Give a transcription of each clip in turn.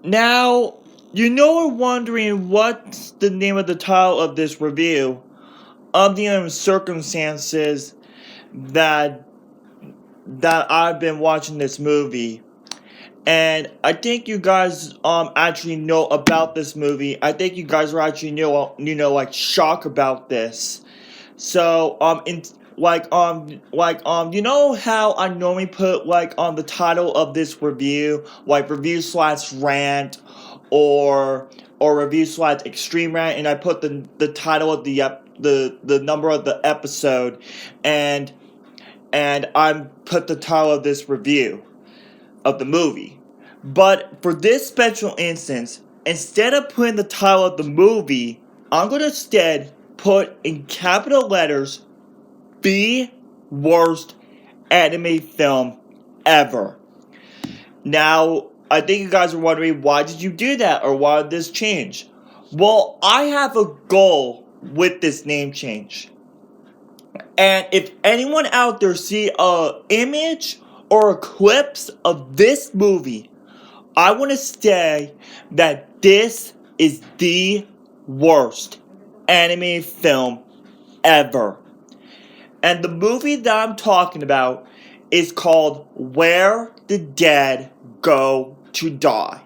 Now, you know we're wondering what's the name of the title of this review of the circumstances that I've been watching this movie. And I think you guys actually know about this movie. I think you guys are actually like shocked about this. So you know how I normally put on the title of this review, like review/rant or review/extreme rant, and I put the title of the number of the episode, and I put the title of this review of the movie. But for this special instance, instead of putting the title of the movie, I'm going to instead put in capital letters the worst anime film ever. Now, I think you guys are wondering, why did you do that, or why did this change? Well, I have a goal with this name change. And if anyone out there see a image or a clips of this movie, I want to say that this is the worst anime film ever. And the movie that I'm talking about is called Where the Dead Go to Die.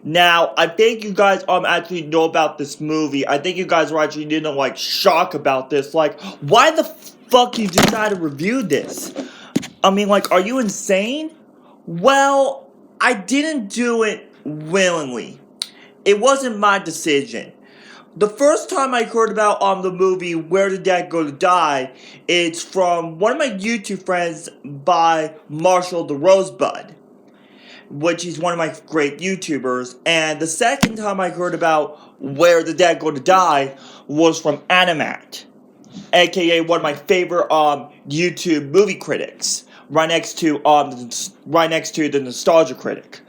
Now, I think you guys actually know about this movie. I think you guys are actually like shocked about this. Like, why the fuck you decided to review this? I mean, like, are you insane? Well, I didn't do it willingly. It wasn't my decision. The first time I heard about the movie Where Did Dad Go to Die, it's from one of my YouTube friends by Marshall the Rosebud, which is one of my great YouTubers. And the second time I heard about Where Did Dad Go to Die was from Animat, aka one of my favorite YouTube movie critics, right next to the Nostalgia Critic.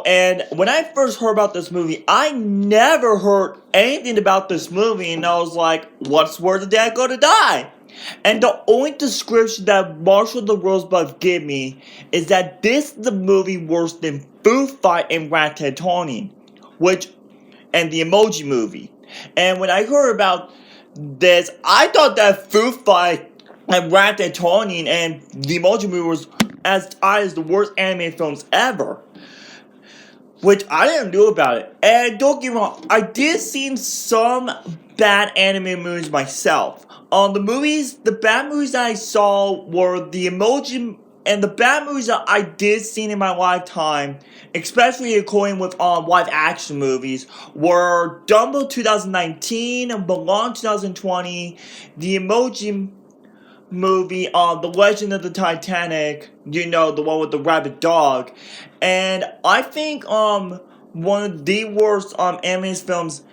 And when I first heard about this movie, I never heard anything about this movie, and I was like, what's Where Did Dad Go to Die? And the only description that Marshall the Rosebud gave me is that this is the movie worse than Food Fight and Ratatouille, and the Emoji Movie. And when I heard about this, I thought that Food Fight and Ratatouille and the Emoji Movie was as the worst anime films ever, which I didn't know about it. And don't get me wrong, I did see some bad anime movies myself. The bad movies that I saw were the Emoji, and the bad movies that I did see in my lifetime, especially according with live action movies, were Dumbo 2019, Mulan 2020, the Emoji Movie, The Legend of the Titanic, the one with the rabbit dog. And I think one of the worst anime films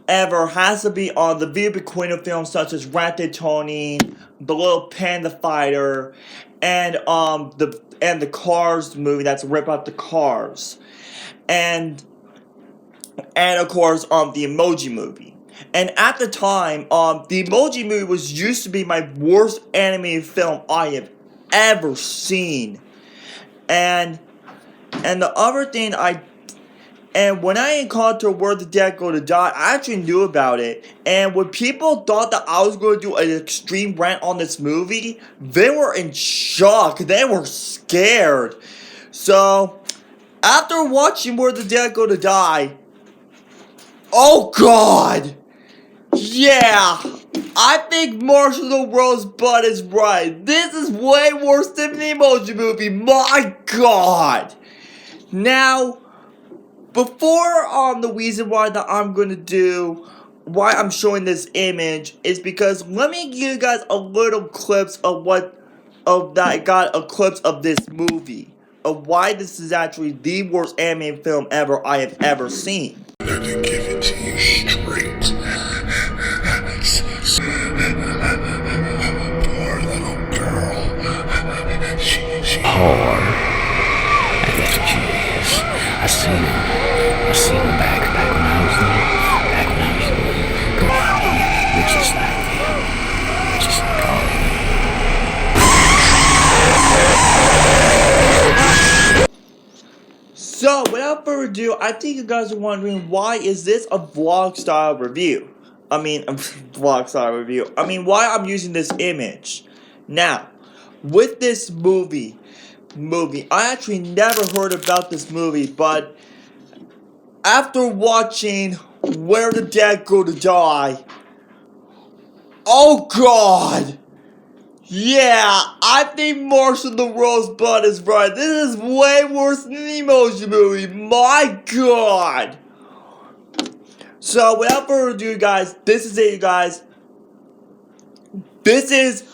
ever has to be the Via Bequino films such as Ratatouille, The Little Panda Fighter, and the Cars movie that's a rip out the Cars, and of course the Emoji Movie. And at the time, the Emoji Movie used to be my worst anime film I have ever seen. And the other thing when I encountered Where the Dead Go to Die, I actually knew about it. And when people thought that I was going to do an extreme rant on this movie, they were in shock. They were scared. So, after watching Where the Dead Go to Die, oh god! Yeah! I think Marshall the Rosebud is right. This is way worse than the Emoji Movie. My god! Now, before the reason why I'm showing this image is because let me give you guys a little clips of clips of this movie, of why this is actually the worst anime film ever I have ever seen. Let me give it to you straight. Poor little girl. She hard. That's what she is. I seen her back when I was little. Go ahead, you're just like all of them. So, without further ado, I think you guys are wondering, why is this a vlog style review? A vlog style review. Why I'm using this image. Now, with this movie, I actually never heard about this movie, but after watching Where the Dead Go to Die, oh god! Yeah, I think Marshall the Rosebud is right. This is way worse than the Emoji Movie. My god! So, without further ado, guys, this is it, you guys. This is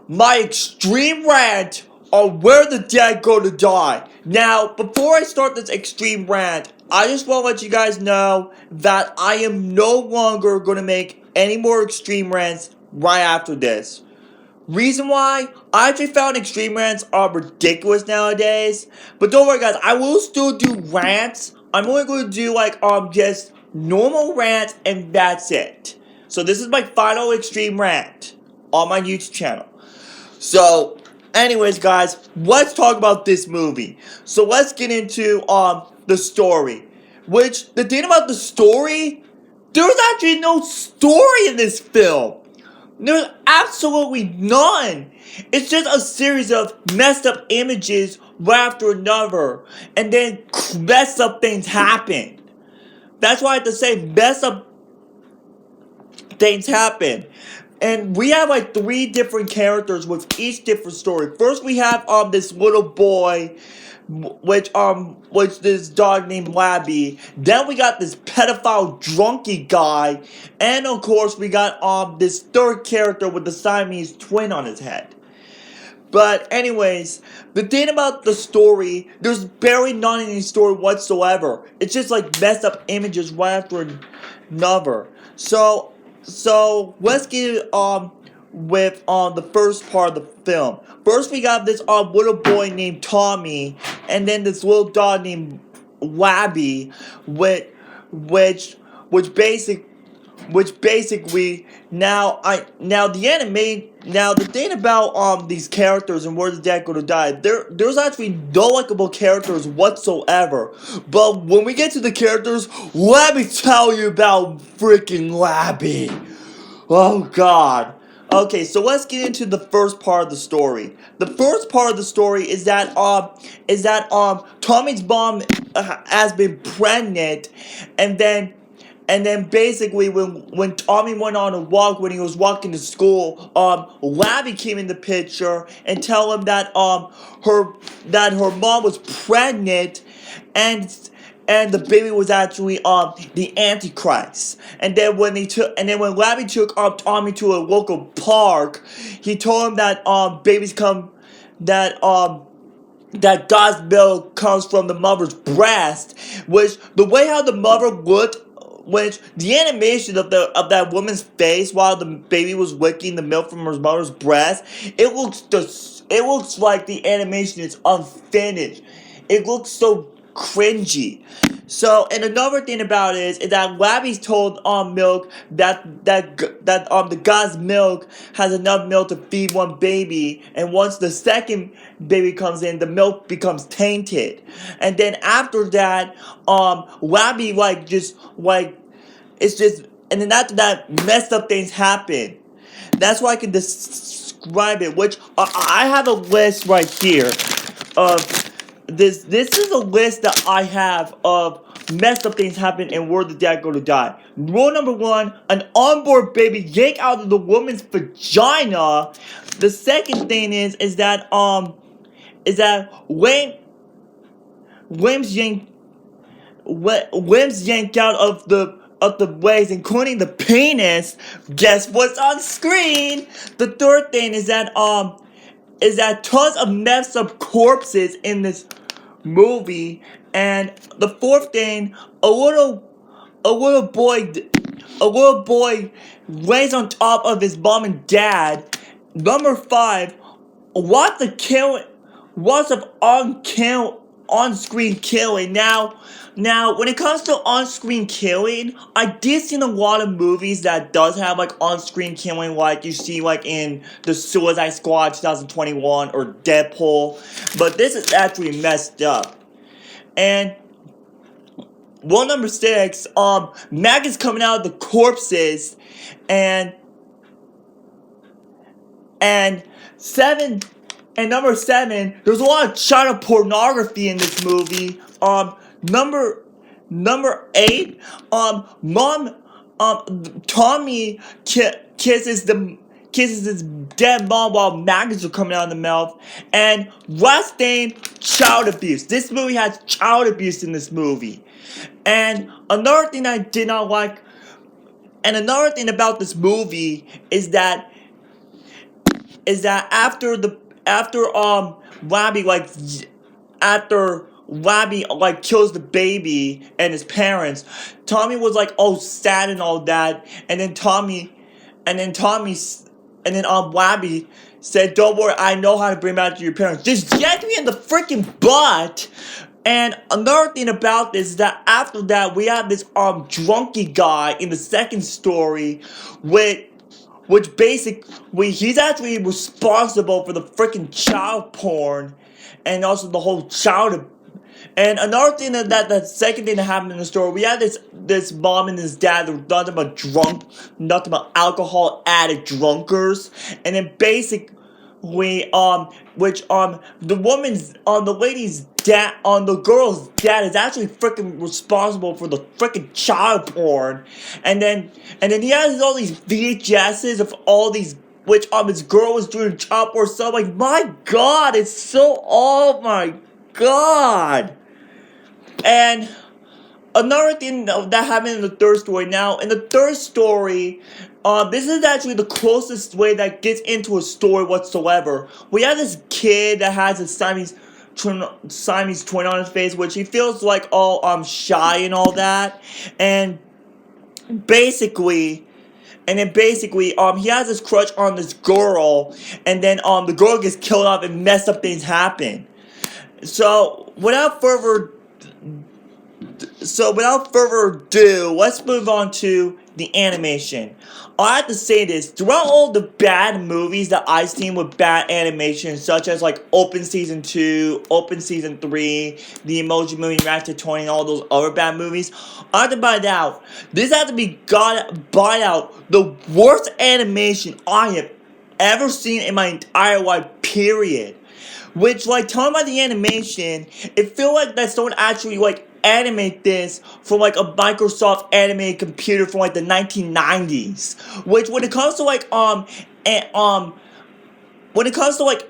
my extreme rant on Where the Dead Go to Die. Now, before I start this extreme rant, I just want to let you guys know that I am no longer going to make any more extreme rants right after this. Reason why? I actually found extreme rants are ridiculous nowadays. But don't worry, guys, I will still do rants. I'm only going to do just normal rants, and that's it. So this is my final extreme rant on my YouTube channel. So, anyways, guys, let's talk about this movie. So let's get into the story. Which, the thing about the story, there's actually no story in this film. There's absolutely none. It's just a series of messed up images one after another, and then messed up things happen. That's why I have to say messed up things happen. And we have like 3 different characters with each different story. First we have this little boy, which this dog named Labby. Then we got this pedophile drunky guy, and of course we got this third character with the Siamese twin on his head. But anyways, the thing about the story, there's barely none in the story whatsoever. It's just like messed up images one after another. So let's get with the first part of the film. First we got this little boy named Tommy, and then this little dog named Labby, which basically the thing about these characters and Where the Dead Go to Die, there's actually no likable characters whatsoever. But when we get to the characters, let me tell you about freaking Labby. Oh god. Okay, so let's get into the first part of the story. The first part of the story is that Tommy's mom has been pregnant, and then basically when Tommy went on a walk, when he was walking to school, Labby came in the picture and tell him that her mom was pregnant, and the baby was actually the Antichrist. And then when Labby took Tommy to a local park, he told him that that God's milk comes from the mother's breast, which the way how the mother looked, which the animation of that woman's face while the baby was licking the milk from her mother's breast, it looks like the animation is unfinished. It looks so cringy. So, and another thing about it is that Labby's told Milk that the God's milk has enough milk to feed one baby, and once the second baby comes in, the milk becomes tainted. And then after that, Labby and then after that, messed up things happen. That's why I can describe it, which I have a list right here of this is a list that I have of messed up things happen and Where the Dead Go to Die. Rule number 1, an unborn baby yanked out of the woman's vagina. The second thing is that limbs yanked out of the legs, including the penis. Guess what's on screen? The third thing is that tons of messed up corpses in this movie. And the fourth thing, a little boy lays on top of his mom and dad. Number 5, lots of on-screen killing. Now, when it comes to on-screen killing, I did see a lot of movies that does have on-screen killing, like you see in the Suicide Squad 2021 or Deadpool, but this is actually messed up. And rule number 6, maggots coming out of the corpses, and 7, and number 7, there's a lot of child pornography in this movie. Number 8, Tommy kisses his dead mom while maggots are coming out of the mouth, and last thing, child abuse. This movie has child abuse in this movie. And another thing I did not like, and another thing about this movie is that after Labby kills the baby and his parents, Tommy was like all sad and all that, and then Labby said, "Don't worry, I know how to bring back to your parents." Just yanked me in the freaking butt. And another thing about this is that after that, we have this drunky guy in the second story, which basically he's actually responsible for the freaking child porn, and also the whole child. And another thing that second thing that happened in the story, we had this mom and this dad that were nothing but alcohol addict drunkers, and then basically the lady's dad, the girl's dad is actually freaking responsible for the freaking child porn, and then he has all these VHSs of all these, which his girl was doing child porn. So I'm like, my God, it's so, oh my God. And another thing that happened in the third story. Now, in the third story, this is actually the closest way that gets into a story whatsoever. We have this kid that has a Siamese twin on his face, which he feels like all shy and all that, and basically, he has this crush on this girl, and then the girl gets killed off and messed up things happen. So without further ado, let's move on to the animation. I have to say this, throughout all the bad movies that I've seen with bad animation, such as like Open Season 2, Open Season 3, The Emoji Movie, Ratchet 20, and all those other bad movies, I have to find out, this has to be the worst animation I have ever seen in my entire life, period. Which, like, talking about the animation, it feels like that someone actually, like, animate this from, like, a Microsoft animated computer from, like, the 1990s. Which, when it comes to, like,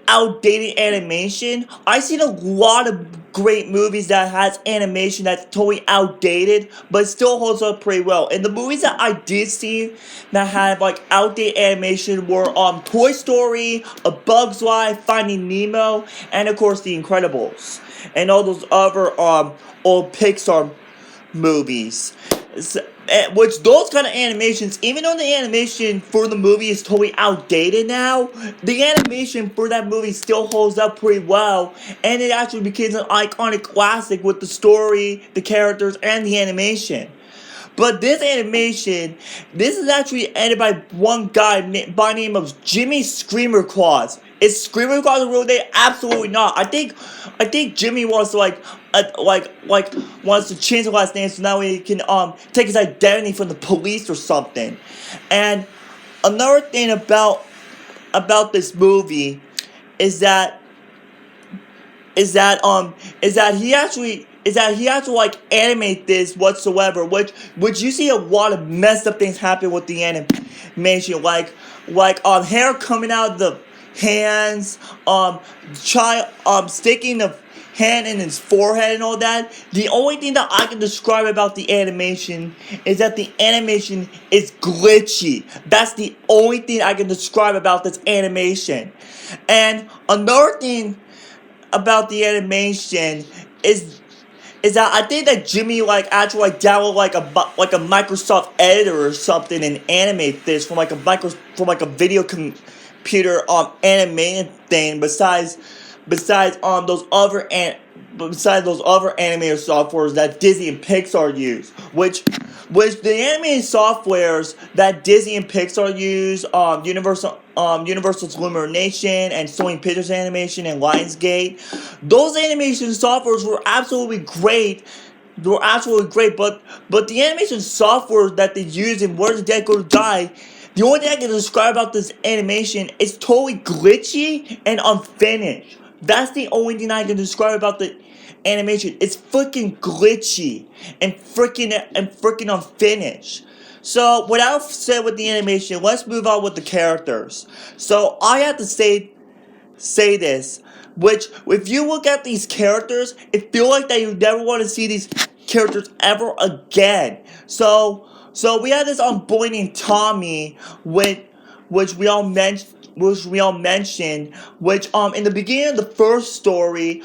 outdated animation, I've seen a lot of great movies that has animation that's totally outdated, but still holds up pretty well. And the movies that I did see that had like outdated animation were Toy Story, A Bug's Life, Finding Nemo, and of course The Incredibles, and all those other old Pixar movies. Which those kind of animations, even though the animation for the movie is totally outdated now, the animation for that movie still holds up pretty well, and it actually becomes an iconic classic with the story, the characters, and the animation. But this animation, this is actually edited by one guy by the name of Jimmy Screamer Claus. Is Screamer Claus a real name? Absolutely not. I think Jimmy wants to wants to change the last name so that way he can take his identity from the police or something. And another thing about this movie is that he actually like animate this whatsoever, which you see a lot of messed up things happen with the animation, like hair coming out of the hands, sticking the hand in his forehead and all that. The only thing that I can describe about the animation is that the animation is glitchy. That's the only thing I can describe about this animation. And another thing about the animation is that I think that Jimmy actually download like a Microsoft editor or something and animate this from a video computer animated thing besides those other animated softwares that Disney and Pixar use, which the animated softwares that Disney and Pixar use, Universal's Illumination and Sony Pictures Animation and Lionsgate, those animation softwares were absolutely great they're absolutely great, but the animation software that they use in Where the Dead Go to Die, the only thing I can describe about this animation is totally glitchy and unfinished. That's the only thing I can describe about the animation. It's freaking glitchy and freaking unfinished. So without said with the animation, let's move on with the characters. So I have to say this, which if you look at these characters, it feels like that you never want to see these characters ever again. So we had this boy named Tommy, which we all mentioned. Which in the beginning of the first story,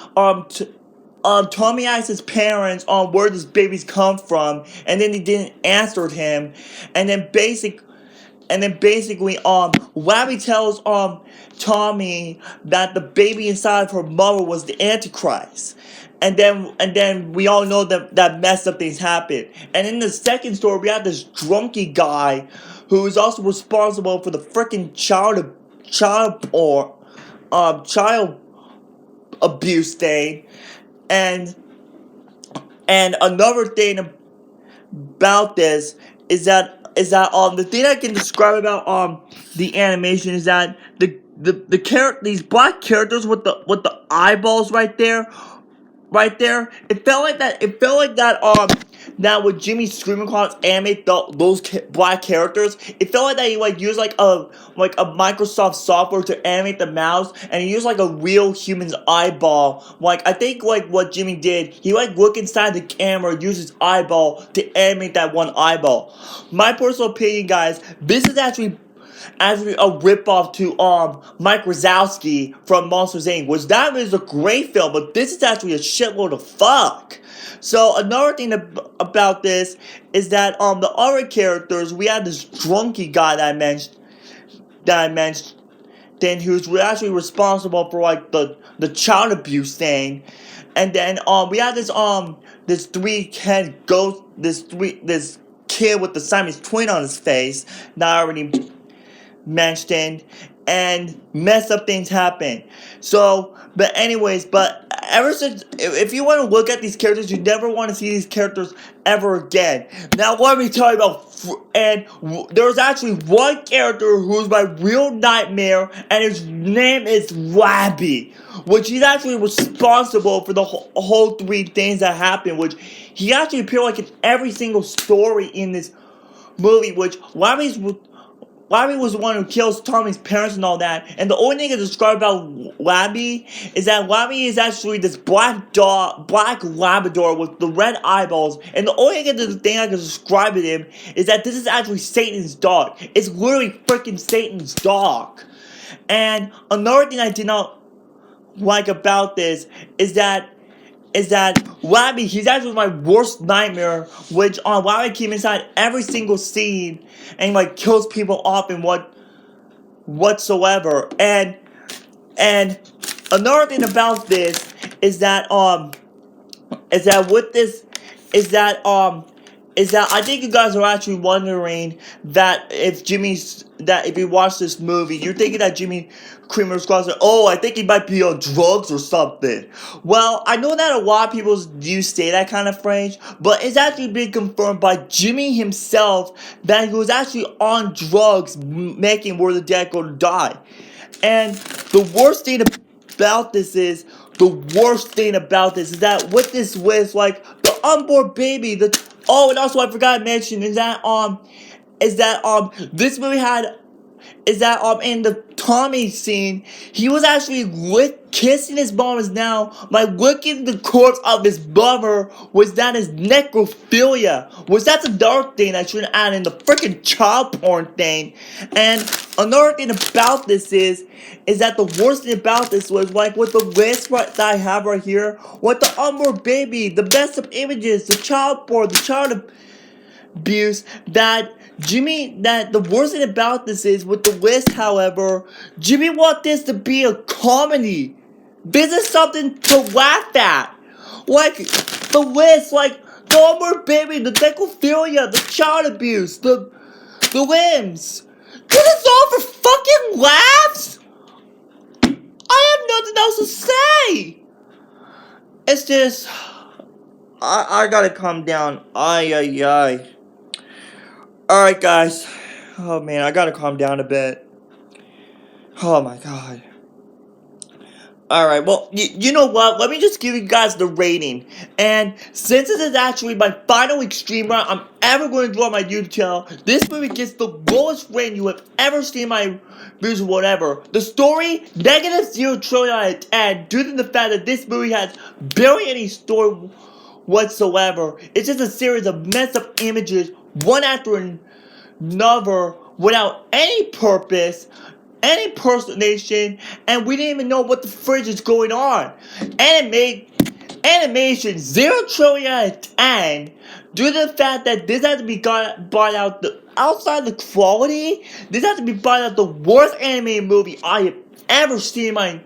Tommy asked his parents on where this baby's come from, and then they didn't answer him, and then basically, Labby tells, Tommy that the baby inside of her mother was the Antichrist. And then we all know that messed up things happened. And in the second story, we have this drunky guy who is also responsible for the freaking child abuse thing. And another thing about this is that the thing I can describe about the animation is that these black characters with the eyeballs right there, it felt like that with Jimmy Screaming Claws animate those black characters, it felt like that he used a Microsoft software to animate the mouths, and he used a real human's eyeball. I think what Jimmy did, he look inside the camera, use his eyeball to animate that one eyeball. My personal opinion, guys, this is actually a ripoff to Mike Wazowski from Monsters Inc., which that is a great film, but this is actually a shitload of fuck. So another thing about this is that the other characters, we had this drunky guy that I mentioned, then who's actually responsible for the child abuse thing, and then we had this kid with the Siamese twin on his face that I already mentioned, and messed up things happen. So, but ever since, if you want to look at these characters, you never want to see these characters ever again. Now, let me tell you about, there's actually one character who's my real nightmare, and his name is Labby, which he's actually responsible for the whole three things that happen, which he actually appeared in every single story in this movie, which Labby was the one who kills Tommy's parents and all that, and the only thing I can describe about Labby is that Labby is actually this black Labrador with the red eyeballs, and the only thing I can describe to him is that this is actually Satan's dog. It's literally freaking Satan's dog. And another thing I did not like about this is that Labby, he's actually my worst nightmare, which Labby came inside every single scene and kills people off and whatsoever. And another thing about this is that I think you guys are actually wondering that if you watch this movie, you're thinking that Jimmy Creamer's closet, I think he might be on drugs or something. Well, I know that a lot of people do say that kind of phrase, but it's actually been confirmed by Jimmy himself that he was actually on drugs making Where the Dead Go to Die. And the worst thing about this is that with the unborn baby, and also I forgot to mention is that this movie had in the Tommy scene, he was actually kissing his mom now by licking the corpse of his mother. Was that his necrophilia? That's another thing I shouldn't add in the freaking child porn thing. And another thing about this is that the worst thing about this was with the list that I have right here, with the unborn baby, the messed up images, the child porn, the child abuse, that the worst thing about this is, with the list, however, Jimmy wants this to be a comedy. This is something to laugh at. The list, the unborn baby, the necrophilia, the child abuse, the limbs. This is all for fucking laughs? I have nothing else to say. It's just, I gotta calm down. Ay, ay, ay. Alright, guys. Oh, man, I gotta calm down a bit. Oh, my God. Alright, well, you know what? Let me just give you guys the rating. And since this is actually my final extreme rant I'm ever going to do on my YouTube channel, this movie gets the lowest rating you have ever seen in my views or whatever. The story, -0 trillion out of 10, due to the fact that this movie has barely any story whatsoever. It's just a series of messed up images, one after another, without any purpose, any personation, and we didn't even know what the fridge is going on. Animation 0 trillion out of 10, due to the fact that this has to be bought out outside the quality. This has to be bought out the worst animated movie I have ever seen in my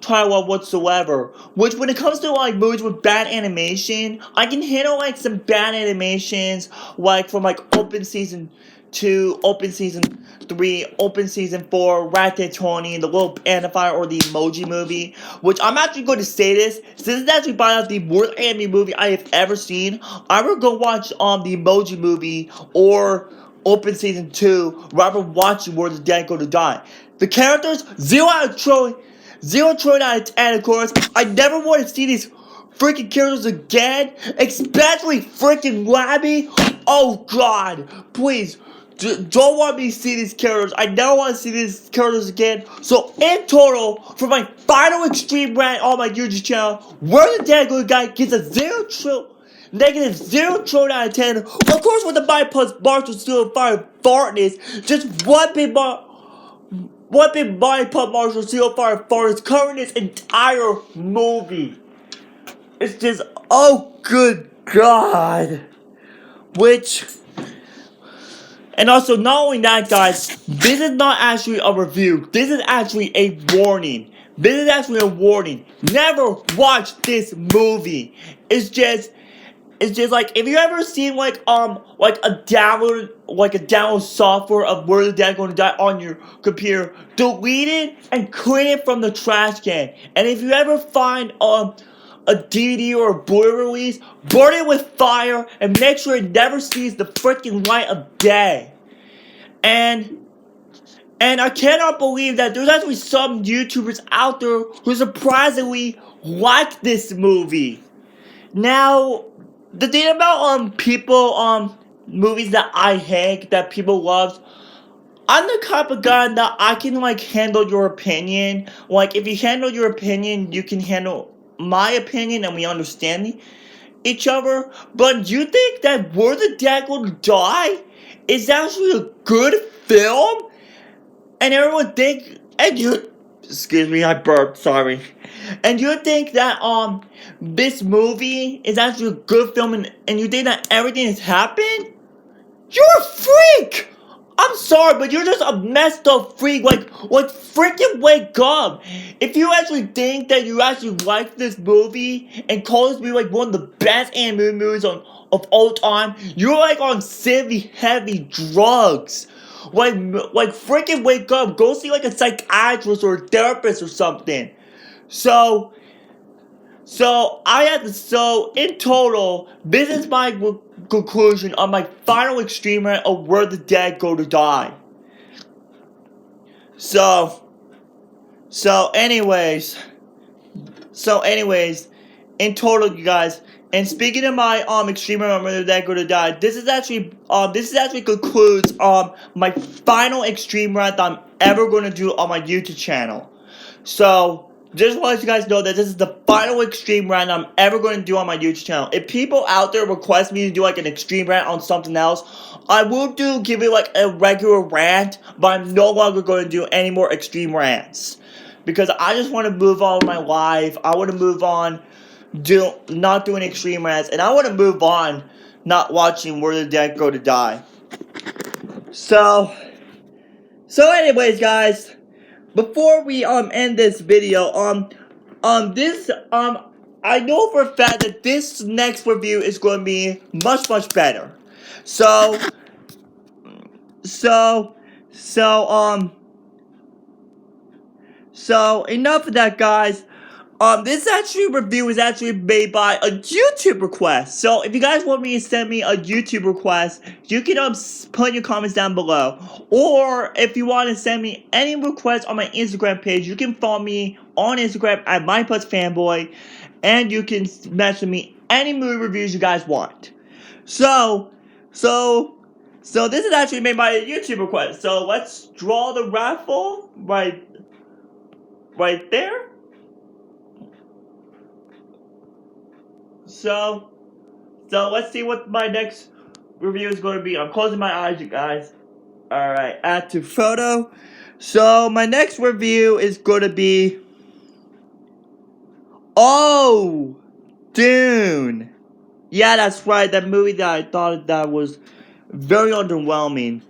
Taiwan whatsoever. Which, when it comes to like movies with bad animation, I can handle like some bad animations, like from like Open Season 2, Open Season 3, Open Season 4, Ratatouille, The Little Panda or the Emoji Movie. Which I'm actually going to say this, since it's actually by out the worst anime movie I have ever seen, I will go watch the Emoji Movie or Open Season 2 rather than watching Where the Dead Go to Die. The characters, 0 out of trillion. 0 trillion out of 10, of course. I never want to see these freaking characters again, especially freaking Labby. Oh God, please, don't want me to see these characters. I never want to see these characters again. So in total, for my final extreme rant on my YouTube channel, Where the Dead Go Guy gets a -0 trillion out of 10. Of course, with the bypass Marshall Steel Fire fartness, just one big body pump Marshall Steel Fire fart is covering this entire movie. It's just, oh good God. And also, not only that, guys, this is not actually a review. This is actually a warning. This is actually a warning. Never watch this movie. It's just like, if you ever seen like a download software of Where the Dead Going to Die on your computer, delete it and clean it from the trash can. And if you ever find a DVD or a Blu-ray release, burn it with fire and make sure it never sees the freaking light of day. And I cannot believe that there's actually some YouTubers out there who surprisingly like this movie. Now, the thing about people movies that I hate that people love, I'm the type of guy that I can like handle your opinion. Like, if you handle your opinion, you can handle my opinion and we understand each other. But you think that Where the Dead Go to Die is actually a good film? And everyone think, excuse me, I burped, sorry. And you think that this movie is actually a good film and you think that everything has happened? You're a freak! I'm sorry, but you're just a messed up freak. Like freaking wake up. If you actually think that you actually like this movie and call this movie like one of the best animated movies of all time, you're like on silly heavy drugs. Like freaking wake up. Go see like a psychiatrist or a therapist or something. So in total, this is my conclusion on my final extreme rant of Where the Dead Go to Die. So anyways, in total, you guys, and speaking of my extreme rant on Where the Dead Go to Die, this is actually concludes my final extreme rant that I'm ever going to do on my YouTube channel. So just want to let you guys know that this is the final extreme rant I'm ever going to do on my YouTube channel. If people out there request me to do like an extreme rant on something else, I will give it like a regular rant, but I'm no longer going to do any more extreme rants. Because I just want to move on with my life. I want to move on not doing extreme rants, and I want to move on not watching Where the Dead Go to Die. So anyways, guys, before we end this video, I know for a fact that this next review is going to be much better. So enough of that, guys. This actually review was actually made by a YouTube request. So if you guys want me to send me a YouTube request, you can put in your comments down below. Or if you want to send me any requests on my Instagram page, you can follow me on Instagram at MyPutsFanboy, and you can message me any movie reviews you guys want. So this is actually made by a YouTube request. So let's draw the raffle right there. So let's see what my next review is going to be. I'm closing my eyes, you guys. Alright, add to photo. So my next review is going to be... Oh! Dune! Yeah, that's right, that movie that I thought that was very underwhelming.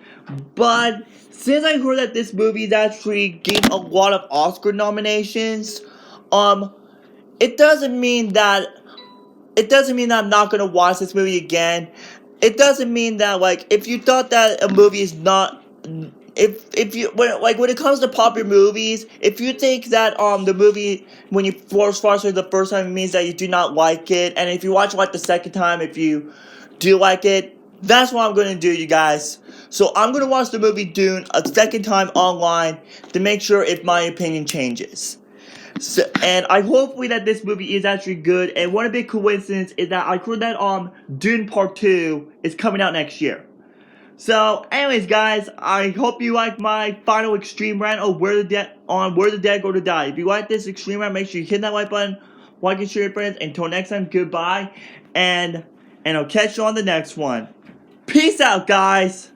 But since I heard that this movie is actually getting a lot of Oscar nominations, it doesn't mean that I'm not gonna watch this movie again. It doesn't mean that, like, if you thought that a movie is not, when it comes to popular movies, if you think that the movie, when you watch it the first time, it means that you do not like it, and if you watch it like the second time, if you do like it, that's what I'm gonna do, you guys. So I'm gonna watch the movie Dune a second time online to make sure if my opinion changes. So, and I hopefully that this movie is actually good. And one big coincidence is that I heard that Dune Part 2 is coming out next year. So, anyways, guys, I hope you like my final extreme rant on where the dead go to die. If you like this extreme rant, make sure you hit that like button, like and share your friends. Until next time, goodbye, and I'll catch you on the next one. Peace out, guys.